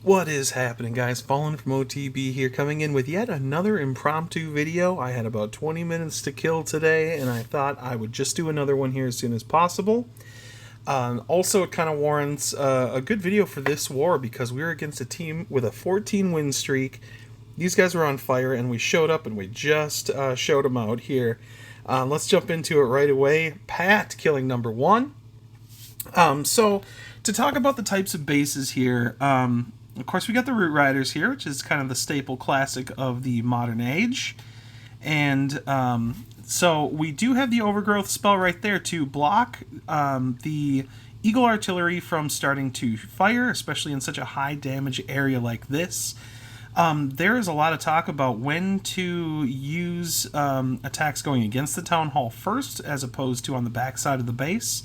What is happening, guys? Fallen from OTB here, coming in with yet another impromptu video. I had about 20 minutes to kill today, and I thought I would just do another one here as soon as possible. Also, it kind of warrants a good video for this war because we were against a team with a 14-win streak. These guys were on fire, and we showed up, and we just showed them out here. Let's jump into it right away. Pat killing number 1. So, to talk about the types of bases here, of course, we got the Root Riders here, which is kind of the staple classic of the modern age. And so we do have the Overgrowth spell right there to block the Eagle Artillery from starting to fire, especially in such a high damage area like this. There is a lot of talk about when to use attacks going against the Town Hall first, as opposed to on the backside of the base.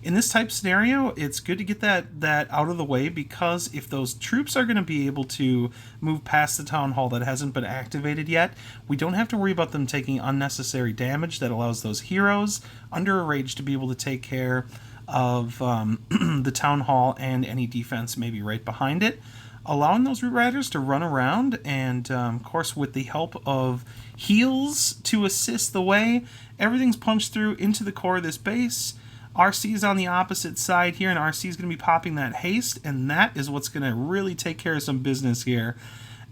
In this type scenario, it's good to get that out of the way, because if those troops are going to be able to move past the Town Hall that hasn't been activated yet, we don't have to worry about them taking unnecessary damage. That allows those heroes under a rage to be able to take care of the Town Hall and any defense maybe right behind it, allowing those Root Riders to run around, and of course with the help of heals to assist the way, everything's punched through into the core of this base. RC is on the opposite side here, and RC is going to be popping that haste, and that is what's going to really take care of some business here,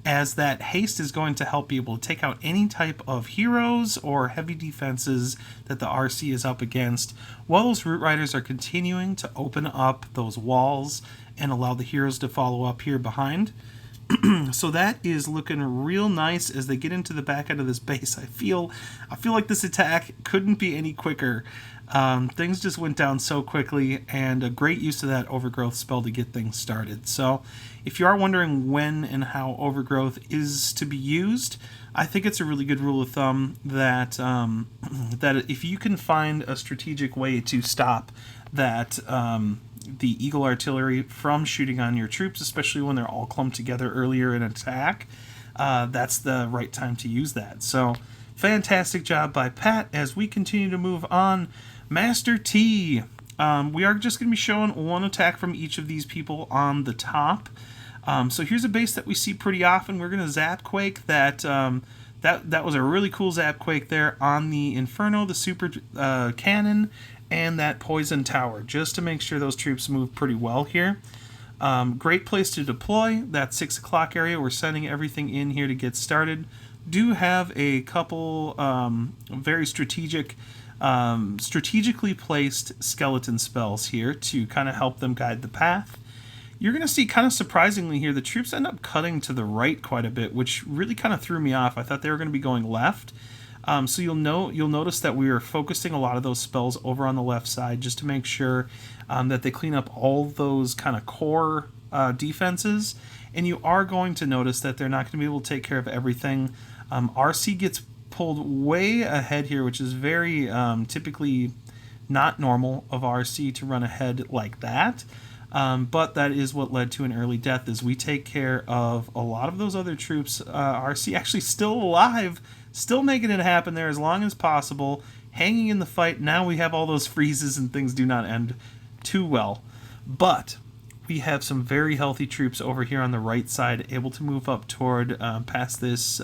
as that haste is going to help be able to take out any type of heroes or heavy defenses that the RC is up against, while those Root Riders are continuing to open up those walls and allow the heroes to follow up here behind. So that is looking real nice as they get into the back end of this base. I feel like this attack couldn't be any quicker. Things just went down so quickly, and a great use of that Overgrowth spell to get things started. So if you are wondering when and how Overgrowth is to be used, I think it's a really good rule of thumb that that if you can find a strategic way to stop that the Eagle Artillery from shooting on your troops, especially when they're all clumped together earlier in an attack, that's the right time to use that. So fantastic job by Pat as we continue to move on. Master T. We are just going to be showing one attack from each of these people on the top. So here's a base that we see pretty often. We're going to Zap Quake that. That was a really cool Zap Quake there on the Inferno, the Super Cannon, and that Poison Tower, just to make sure those troops move pretty well here. Great place to deploy. That 6 o'clock area, we're sending everything in here to get started. Do have a couple very strategically placed skeleton spells here to kind of help them guide the path. You're going to see, kind of surprisingly here, the troops end up cutting to the right quite a bit, which really kind of threw me off. I thought they were going to be going left. So you'll notice that we are focusing a lot of those spells over on the left side, just to make sure that they clean up all those kind of core defenses. And you are going to notice that they're not going to be able to take care of everything. RC gets pulled way ahead here, which is very typically not normal of RC to run ahead like that. But that is what led to an early death, as we take care of a lot of those other troops. RC actually still alive, still making it happen there as long as possible, hanging in the fight. Now we have all those freezes and things do not end too well. But we have some very healthy troops over here on the right side, able to move up toward past this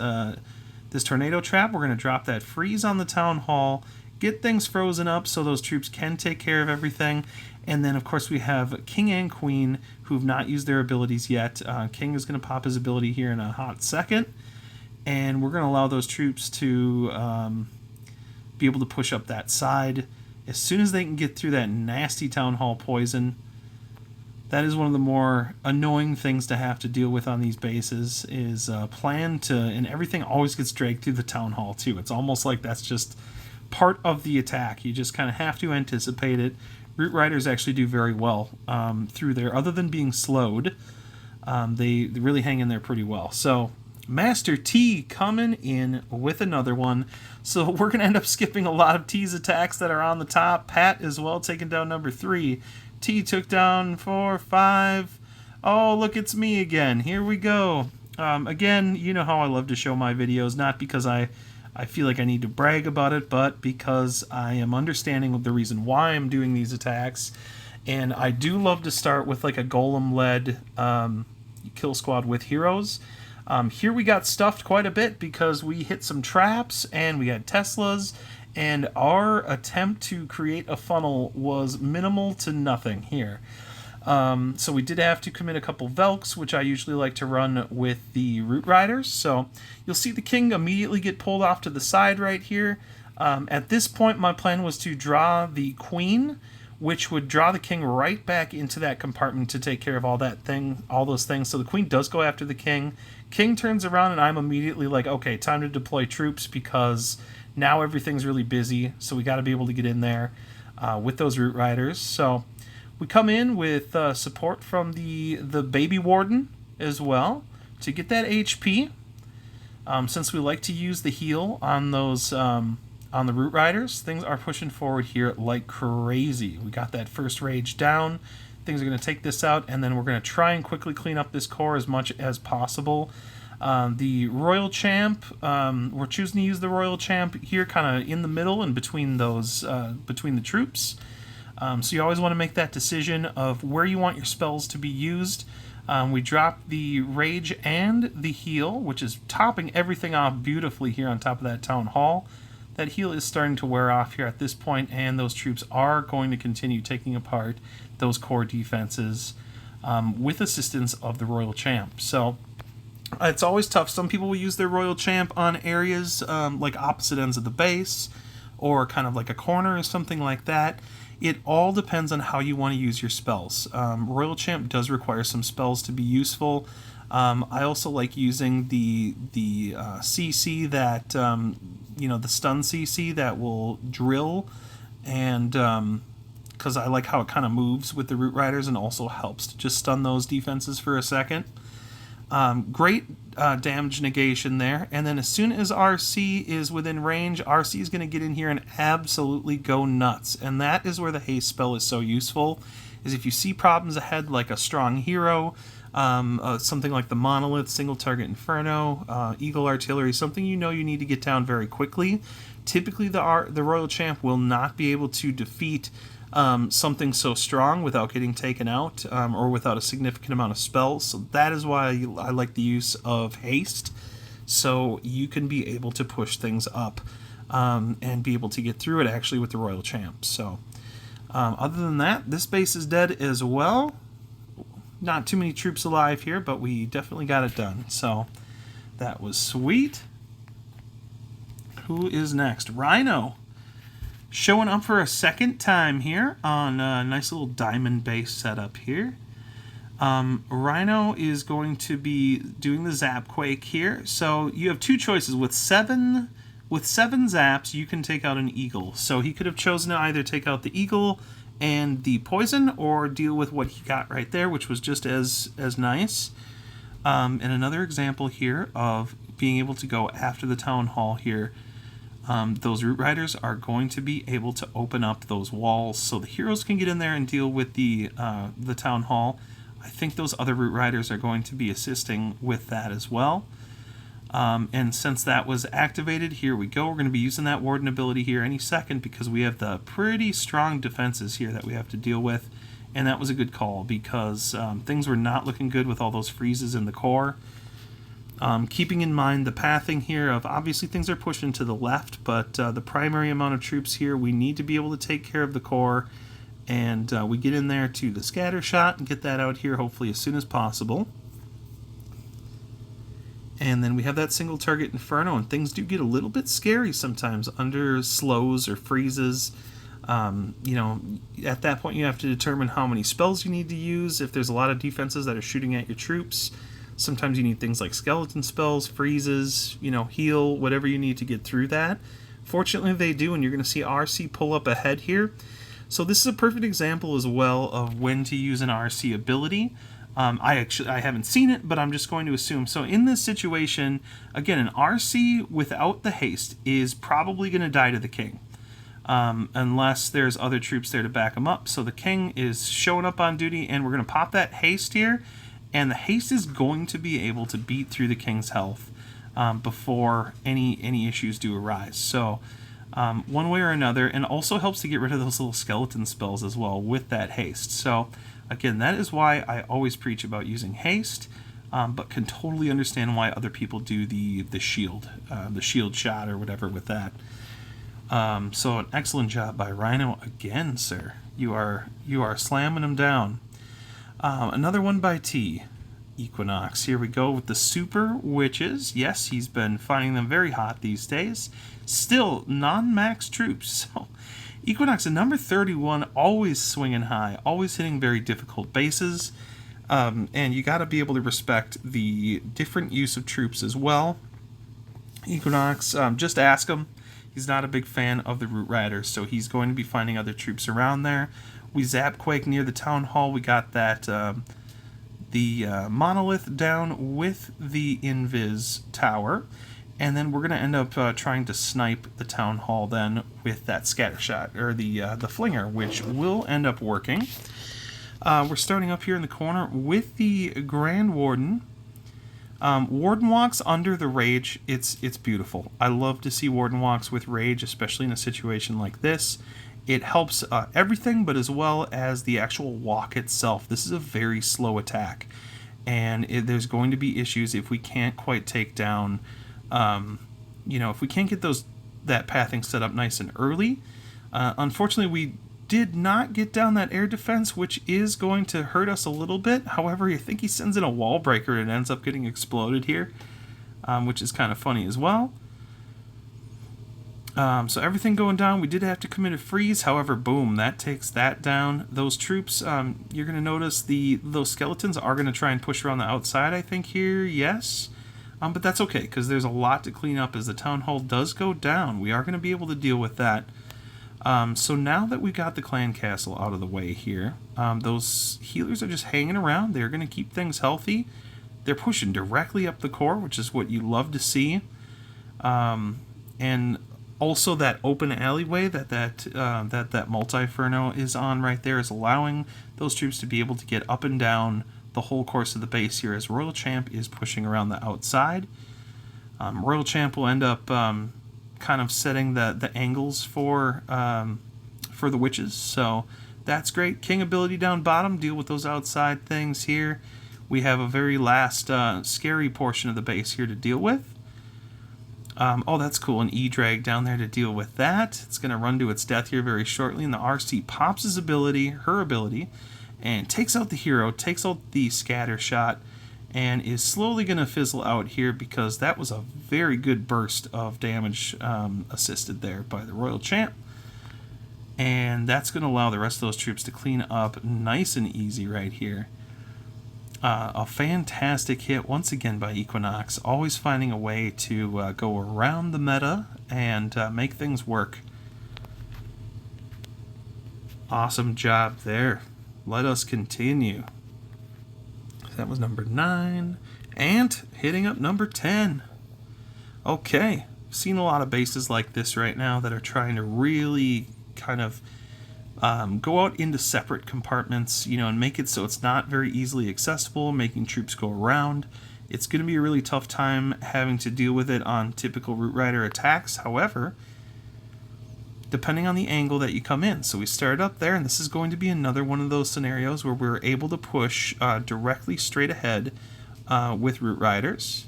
this tornado trap. We're going to drop that freeze on the Town Hall, get things frozen up so those troops can take care of everything. And then, of course, we have King and Queen who have not used their abilities yet. King is going to pop his ability here in a hot second. And we're going to allow those troops to be able to push up that side. As soon as they can get through that nasty Town Hall poison, that is one of the more annoying things to have to deal with on these bases, is plan to, and everything always gets dragged through the Town Hall too. It's almost like that's just part of the attack. You just kind of have to anticipate it. Root Riders actually do very well through there. Other than being slowed, they really hang in there pretty well. So Master T coming in with another one. So we're going to end up skipping a lot of T's attacks that are on the top. Pat as well taking down number 3. T took down 4, 5. Oh, look, it's me again. Here we go. Again, you know how I love to show my videos, not because I feel like I need to brag about it, but because I am understanding of the reason why I'm doing these attacks. And I do love to start with like a golem-led kill squad with heroes. Here we got stuffed quite a bit because we hit some traps and we had Teslas, and our attempt to create a funnel was minimal to nothing here. So we did have to commit a couple Velks, which I usually like to run with the Root Riders. So you'll see the king immediately get pulled off to the side right here. At this point, my plan was to draw the queen, which would draw the king right back into that compartment to take care of all those things. So the queen does go after the king. King turns around, and I'm immediately like, okay, time to deploy troops because now everything's really busy. So we got to be able to get in there with those Root Riders. So we come in with support from the Baby Warden as well to get that HP. Since we like to use the heal on those on the Root Riders, things are pushing forward here like crazy. We got that first rage down. Things are going to take this out, and then we're going to try and quickly clean up this core as much as possible. The Royal Champ, we're choosing to use the Royal Champ here kind of in the middle and between those between the troops. So you always want to make that decision of where you want your spells to be used. We drop the Rage and the Heal, which is topping everything off beautifully here on top of that Town Hall. That heal is starting to wear off here at this point, and those troops are going to continue taking apart those core defenses with assistance of the Royal Champ. So it's always tough. Some people will use their Royal Champ on areas like opposite ends of the base or kind of like a corner or something like that. It all depends on how you want to use your spells. Royal Champ does require some spells to be useful. I also like using the CC that, the stun CC that will drill, and because I like how it kind of moves with the Root Riders and also helps to just stun those defenses for a second. Great damage negation there, and then as soon as RC is within range, RC is going to get in here and absolutely go nuts, and that is where the haste spell is so useful, is if you see problems ahead like a strong hero, something like the Monolith, Single Target Inferno, Eagle Artillery, something you know you need to get down very quickly. Typically the Royal Champ will not be able to defeat something so strong without getting taken out or without a significant amount of spells. So that is why I like the use of haste, so you can be able to push things up and be able to get through it actually with the Royal Champ. So other than that, this base is dead as well. Not too many troops alive here, but we definitely got it done. So that was sweet. Who is next? Rhino. Showing up for a second time here on a nice little diamond base setup here. Rhino is going to be doing the Zap Quake here. So you have two choices. With seven zaps, you can take out an Eagle. So he could have chosen to either take out the Eagle and the poison, or deal with what he got right there, which was just as nice. And another example here of being able to go after the Town Hall here. Those Root Riders are going to be able to open up those walls so the heroes can get in there and deal with the Town Hall. I think those other Root Riders are going to be assisting with that as well. And since that was activated, here we go. We're going to be using that Warden ability here any second because we have the pretty strong defenses here that we have to deal with. And that was a good call because things were not looking good with all those freezes in the core. Keeping in mind the pathing here of obviously things are pushing to the left, but the primary amount of troops here, we need to be able to take care of the core. And we get in there to the scatter shot and get that out here hopefully as soon as possible. And then we have that single target Inferno, and things do get a little bit scary sometimes under slows or freezes. At that point you have to determine how many spells you need to use. If there's a lot of defenses that are shooting at your troops, sometimes you need things like skeleton spells, freezes, heal, whatever you need to get through that. Fortunately they do, and you're going to see RC pull up ahead here. So this is a perfect example as well of when to use an RC ability. I haven't seen it, but I'm just going to assume. So in this situation, again, an RC without the haste is probably going to die to the king. Unless there's other troops there to back him up. So the king is showing up on duty, and we're going to pop that haste here. And the haste is going to be able to beat through the king's health before any issues do arise. So one way or another, and also helps to get rid of those little skeleton spells as well with that haste. So again, that is why I always preach about using haste. but can totally understand why other people do the shield shot or whatever with that. So an excellent job by Rhino again, sir. You are slamming them down. Another one by T. Equinox. Here we go with the Super Witches. Yes, he's been finding them very hot these days. Still non-max troops. So Equinox at number 31, always swinging high, always hitting very difficult bases. And you got to be able to respect the different use of troops as well. Equinox, just ask him. He's not a big fan of the Root Riders, so he's going to be finding other troops around there. We zap Quake near the Town Hall. We got that the Monolith down with the Invis Tower. And then we're going to end up trying to snipe the Town Hall then with that Scattershot, or the Flinger, which will end up working. We're starting up here in the corner with the Grand Warden. Warden walks under the Rage. It's beautiful. I love to see Warden walks with Rage, especially in a situation like this. It helps everything, but as well as the actual walk itself. This is a very slow attack, and there's going to be issues if we can't quite take down... if we can't get that pathing set up nice and early. Unfortunately, we did not get down that air defense, which is going to hurt us a little bit. However, I think he sends in a wall breaker and it ends up getting exploded here, which is kind of funny as well. So everything going down, we did have to commit a freeze. However, boom, that takes that down. Those troops, you're going to notice those skeletons are going to try and push around the outside, I think here, yes. But that's okay, because there's a lot to clean up as the Town Hall does go down. We are going to be able to deal with that. So now that we've got the Clan Castle out of the way here, those healers are just hanging around. They're going to keep things healthy. They're pushing directly up the core, which is what you love to see. And also that open alleyway that Multi-Ferno is on right there is allowing those troops to be able to get up and down the whole course of the base here as Royal Champ is pushing around the outside. Royal Champ will end up kind of setting the angles for the witches, so that's great. King ability down bottom, deal with those outside things here. We have a very last scary portion of the base here to deal with. Oh, that's cool, an E-Drag down there to deal with that. It's going to run to its death here very shortly, and the RC pops her ability, and takes out the hero, takes out the scatter shot, and is slowly going to fizzle out here because that was a very good burst of damage assisted there by the Royal Champ. And that's going to allow the rest of those troops to clean up nice and easy right here. A fantastic hit once again by Equinox, always finding a way to go around the meta and make things work. Awesome job there. Let us continue. That was number 9. And hitting up number 10. Okay. Seen a lot of bases like this right now that are trying to really kind of go out into separate compartments, and make it so it's not very easily accessible, making troops go around. It's going to be a really tough time having to deal with it on typical Root Rider attacks. However, depending on the angle that you come in. So we started up there, and this is going to be another one of those scenarios where we're able to push directly straight ahead with Root Riders.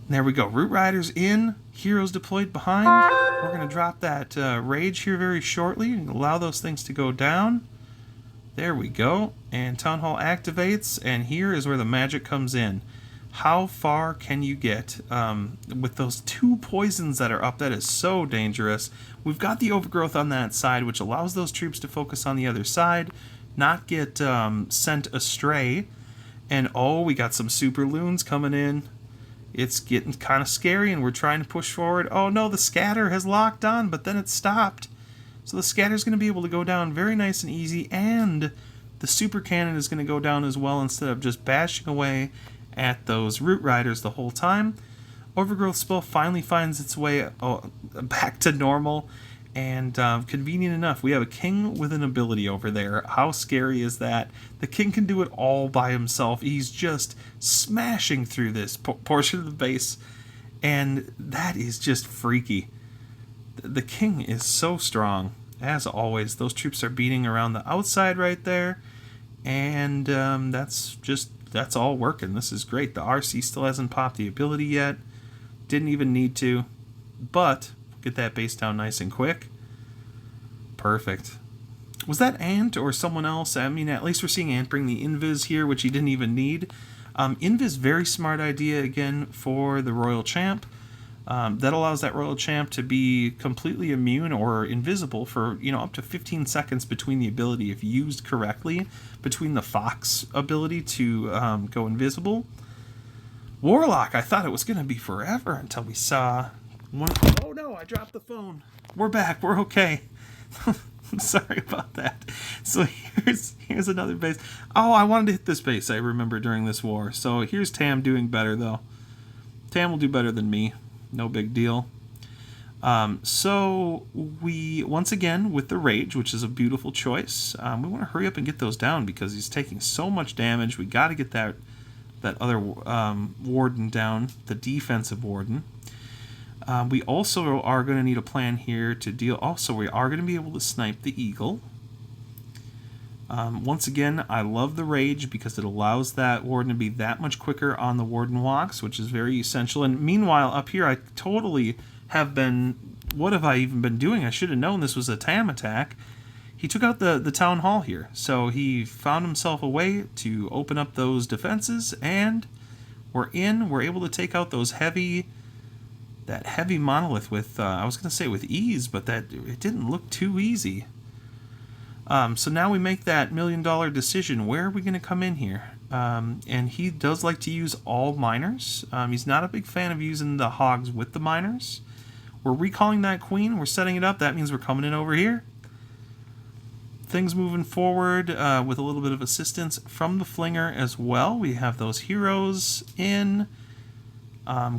There we go. Root Riders in, heroes deployed behind. We're going to drop that Rage here very shortly and allow those things to go down. There we go. And Town Hall activates, and here is where the magic comes in. How far can you get with those 2 poisons that are up? That is so dangerous. We've got the overgrowth on that side, which allows those troops to focus on the other side, not get sent astray. And oh, we got some super loons coming in. It's getting kind of scary, and we're trying to push forward. Oh no, the scatter has locked on, but then it stopped. So the scatter is going to be able to go down very nice and easy, and the super cannon is going to go down as well instead of just bashing away at those Root Riders the whole time. Overgrowth spell finally finds its way back to normal, and convenient enough, we have a king with an ability over there. How scary is that? The king can do it all by himself. He's just smashing through this portion of the base, and that is just freaky. The king is so strong. As always, those troops are beating around the outside right there. And that's all working. This is great. The RC still hasn't popped the ability yet. Didn't even need to. But get that base down nice and quick. Perfect. Was that Ant or someone else? I mean, at least we're seeing Ant bring the Invis here, which he didn't even need. Invis, very smart idea again for the Royal Champ. That allows that Royal Champ to be completely immune or invisible for, up to 15 seconds between the ability, if used correctly, between the Fox ability to go invisible. Warlock, I thought it was going to be forever until we saw one. Oh no, I dropped the phone. We're back. We're okay. Sorry about that. So here's another base. Oh, I wanted to hit this base, I remember, during this war. So here's Tam doing better, though. Tam will do better than me. No big deal. So we, once again, with the Rage, which is a beautiful choice, we want to hurry up and get those down because he's taking so much damage. We got to get that other Warden down, the defensive Warden. We also are going to need a plan here to deal. Also, we are going to be able to snipe the Eagle. Once again, I love the Rage because it allows that Warden to be that much quicker on the Warden walks, which is very essential. And meanwhile, up here, I totally have been... What have I even been doing? I should have known this was a Tam attack. He took out the Town Hall here. So he found himself a way to open up those defenses, and we're in. We're able to take out those heavy... That heavy monolith with, I was going to say with ease, but it didn't look too easy. So now we make that $1 million decision. Where are we going to come in here? And he does like to use all miners. He's not a big fan of using the hogs with the miners. We're recalling that queen. We're setting it up. That means we're coming in over here. Things moving forward with a little bit of assistance from the Flinger as well. We have those heroes in.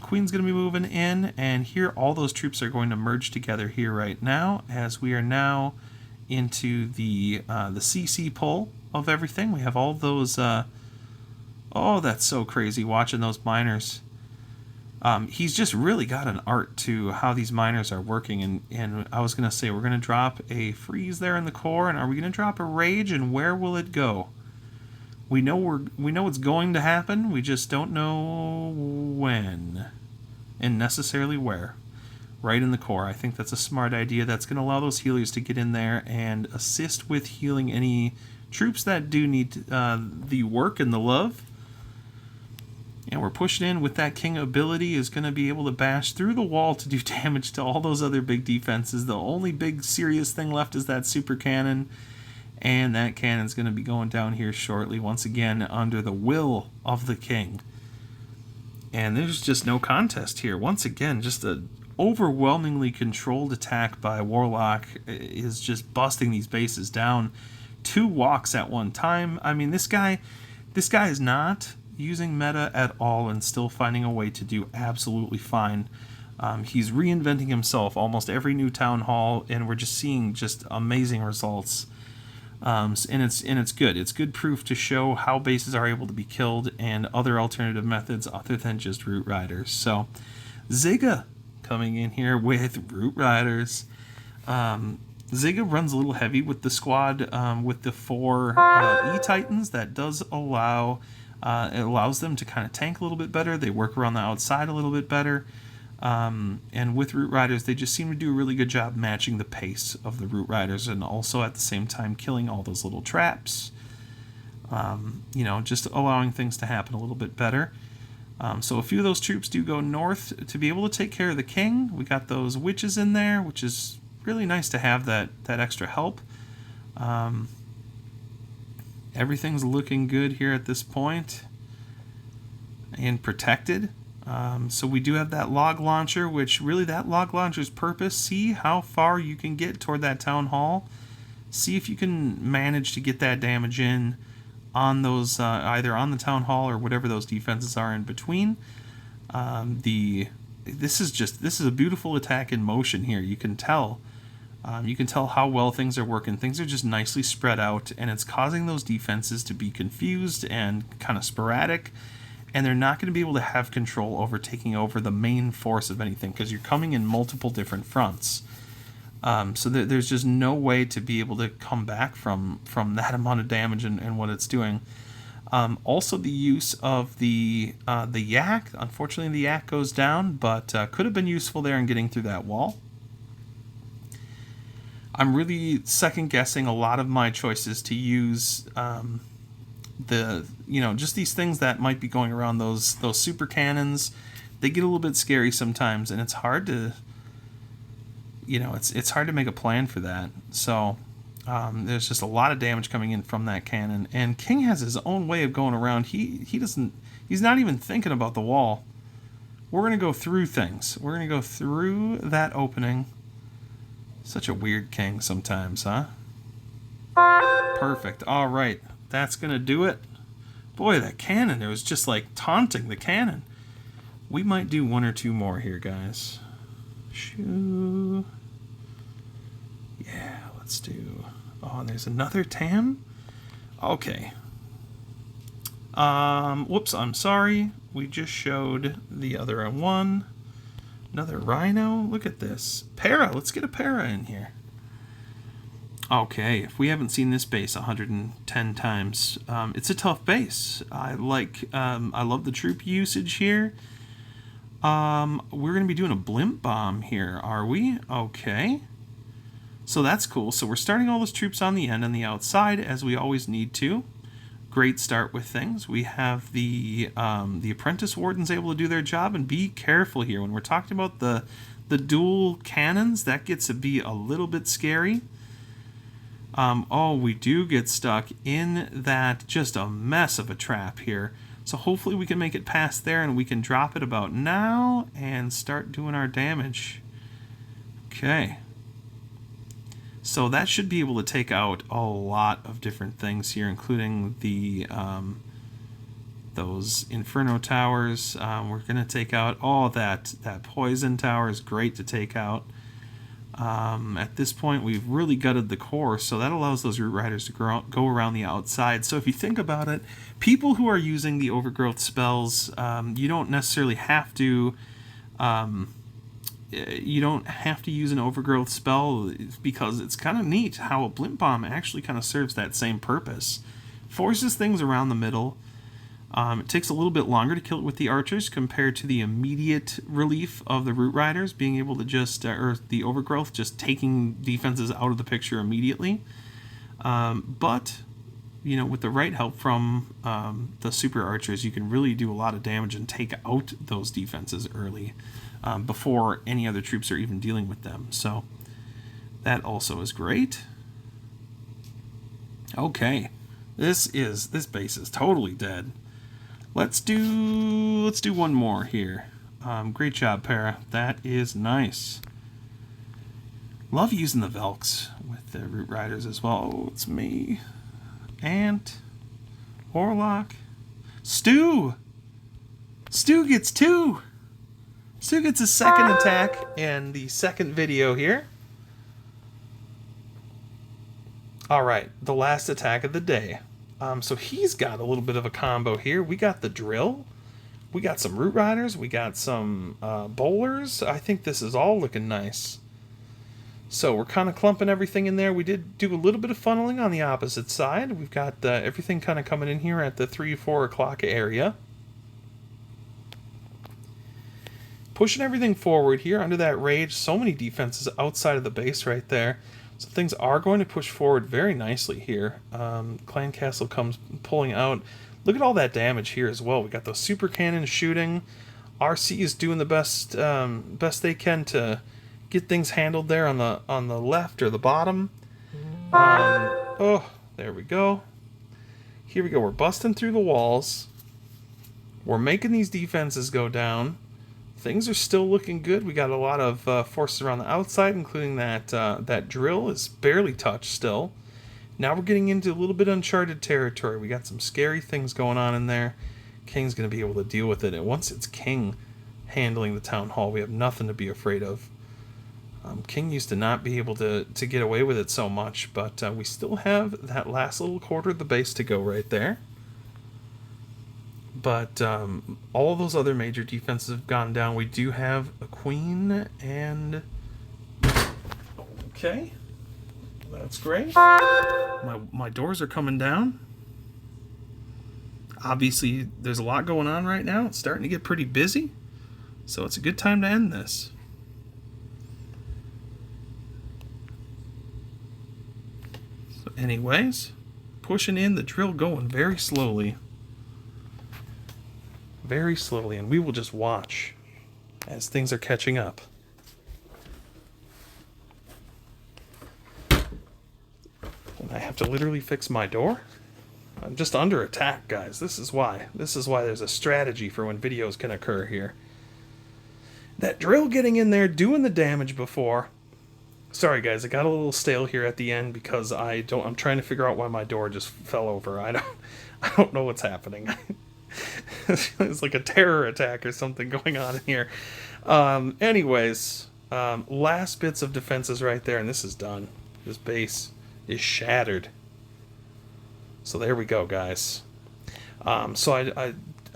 Queen's going to be moving in, and here all those troops are going to merge together here right now, as we are now into the CC pull of everything. We have all those... oh, that's so crazy watching those miners. He's just really got an art to how these miners are working, and I was going to say we're going to drop a freeze there in the core, and are we going to drop a rage, and where will it go? We know it's going to happen. We just don't know when and necessarily where. Right in the core. I think that's a smart idea. That's going to allow those healers to get in there and assist with healing any troops that do need the work and the love. And we're pushing in with that King ability is going to be able to bash through the wall to do damage to all those other big defenses. The only big serious thing left is that super cannon. And that cannon's going to be going down here shortly, once again, under the will of the king. And there's just no contest here. Once again, just an overwhelmingly controlled attack by Warlock is just busting these bases down. 2 walks at one time. I mean, this guy is not using meta at all and still finding a way to do absolutely fine. He's reinventing himself almost every new town hall, and we're just seeing just amazing results. And it's good. It's good proof to show how bases are able to be killed and other alternative methods other than just Root Riders. So, Ziga coming in here with Root Riders. Ziga runs a little heavy with the squad with the 4 E-Titans. That does allow... it allows them to kind of tank a little bit better. They work around the outside a little bit better. And with Root Riders, they just seem to do a really good job matching the pace of the Root Riders and also at the same time killing all those little traps. Just allowing things to happen a little bit better. So a few of those troops do go north to be able to take care of the king. We got those witches in there, which is really nice to have that extra help. Everything's looking good here at this point and protected. So we do have that log launcher, which really that log launcher's purpose, see how far you can get toward that town hall. See if you can manage to get that damage in on those, either on the town hall or whatever those defenses are in between. This is a beautiful attack in motion here. You can tell how well things are working. Things are just nicely spread out, and it's causing those defenses to be confused and kind of sporadic. And they're not going to be able to have control over taking over the main force of anything because you're coming in multiple different fronts. So there's just no way to be able to come back from that amount of damage and what it's doing. Also, the use of the yak. Unfortunately, the yak goes down, but could have been useful there in getting through that wall. I'm really second guessing a lot of my choices to use just these things that might be going around, those super cannons. They get a little bit scary sometimes, and it's hard to it's hard to make a plan for that. So there's just a lot of damage coming in from that cannon, and King has his own way of going around. He's not even thinking about the wall. We're gonna go through things. We're gonna go through that opening. Such a weird King sometimes, huh? Perfect. All right, that's gonna do it. Boy, that cannon, it was just like taunting the cannon. We might do one or two more here, guys. Shoo. Yeah, let's do... Oh, and there's another Tam? Okay. Whoops, I'm sorry. We just showed the other one. Another Rhino. Look at this. Para. Let's get a Para in here. Okay, if we haven't seen this base 110 times, it's a tough base. I love the troop usage here. We're going to be doing a blimp bomb here, are we? Okay. So that's cool. So we're starting all those troops on the end and the outside, as we always need to. Great start with things. We have the apprentice wardens able to do their job, and be careful here. When we're talking about the dual cannons, that gets to be a little bit scary. Oh, we do get stuck in that, just a mess of a trap here. So hopefully we can make it past there and we can drop it about now and start doing our damage. Okay. So that should be able to take out a lot of different things here, including the those Inferno towers. We're going to take out all that poison tower is great to take out. At this point, we've really gutted the core, so that allows those Root Riders to go around the outside. So if you think about it, people who are using the Overgrowth spells, you don't necessarily have to... you don't have to use an Overgrowth spell, because it's kind of neat how a Blimp Bomb actually kind of serves that same purpose. Forces things around the middle. It takes a little bit longer to kill it with the archers compared to the immediate relief of the Root Riders being able to just, or the Overgrowth just taking defenses out of the picture immediately. But, with the right help from the super archers, you can really do a lot of damage and take out those defenses early before any other troops are even dealing with them. So that also is great. Okay, this base is totally dead. Let's do one more here. Great job, Para. That is nice. Love using the Velks with the Root Riders as well. Oh, it's me. Ant. Warlock. Stu! Stu gets 2! Stu gets a second attack in the second video here. Alright, the last attack of the day. So he's got a little bit of a combo here. We got the drill. We got some Root Riders. We got some bowlers. I think this is all looking nice. So we're kind of clumping everything in there. We did do a little bit of funneling on the opposite side. We've got everything kind of coming in here at the 3-4 o'clock area. Pushing everything forward here under that rage. So many defenses outside of the base right there. So things are going to push forward very nicely here. Clan Castle comes pulling out. Look at all that damage here as well. We got those super cannons shooting. RC is doing the best they can to get things handled there on the left or the bottom. Oh, there we go. Here we go. We're busting through the walls. We're making these defenses go down. Things are still looking good. We got a lot of forces around the outside, including that drill is barely touched still. Now we're getting into a little bit uncharted territory. We got some scary things going on in there. King's going to be able to deal with it. And once it's King handling the town hall, we have nothing to be afraid of. King used to not be able to get away with it so much, but we still have that last little quarter of the base to go right there. But all those other major defenses have gone down. We do have a queen and... Okay, that's great. My doors are coming down. Obviously, there's a lot going on right now. It's starting to get pretty busy, so it's a good time to end this. So anyways, pushing in the drill, going very slowly. Very slowly, and we will just watch as things are catching up. And I have to literally fix my door. I'm just under attack, guys. This is why. This is why there's a strategy for when videos can occur here. That drill getting in there, doing the damage before. Sorry, guys. I got a little stale here at the end because I'm trying to figure out why my door just fell over. I don't know what's happening. It's like a terror attack or something going on in here. Anyways, last bits of defenses right there, and this is done. This base is shattered. So there we go, guys. So I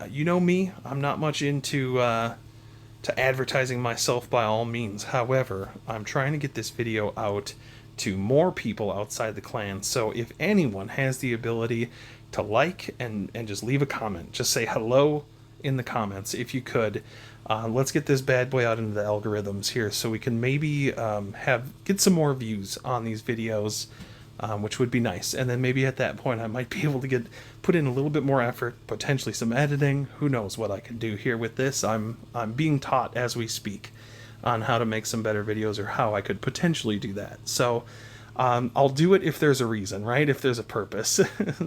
you know me, I'm not much into to advertising myself by all means. However, I'm trying to get this video out to more people outside the clan. So if anyone has the ability to like and just leave a comment, just say hello in the comments if you could. Let's get this bad boy out into the algorithms here so we can maybe get some more views on these videos, which would be nice. And then maybe at that point I might be able to put in a little bit more effort, potentially some editing. Who knows what I can do here with this. I'm being taught as we speak on how to make some better videos, or how I could potentially do that. So I'll do it if there's a reason, right? If there's a purpose.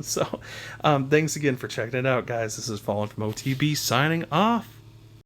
So thanks again for checking it out, guys. This is Fallen from OTB signing off.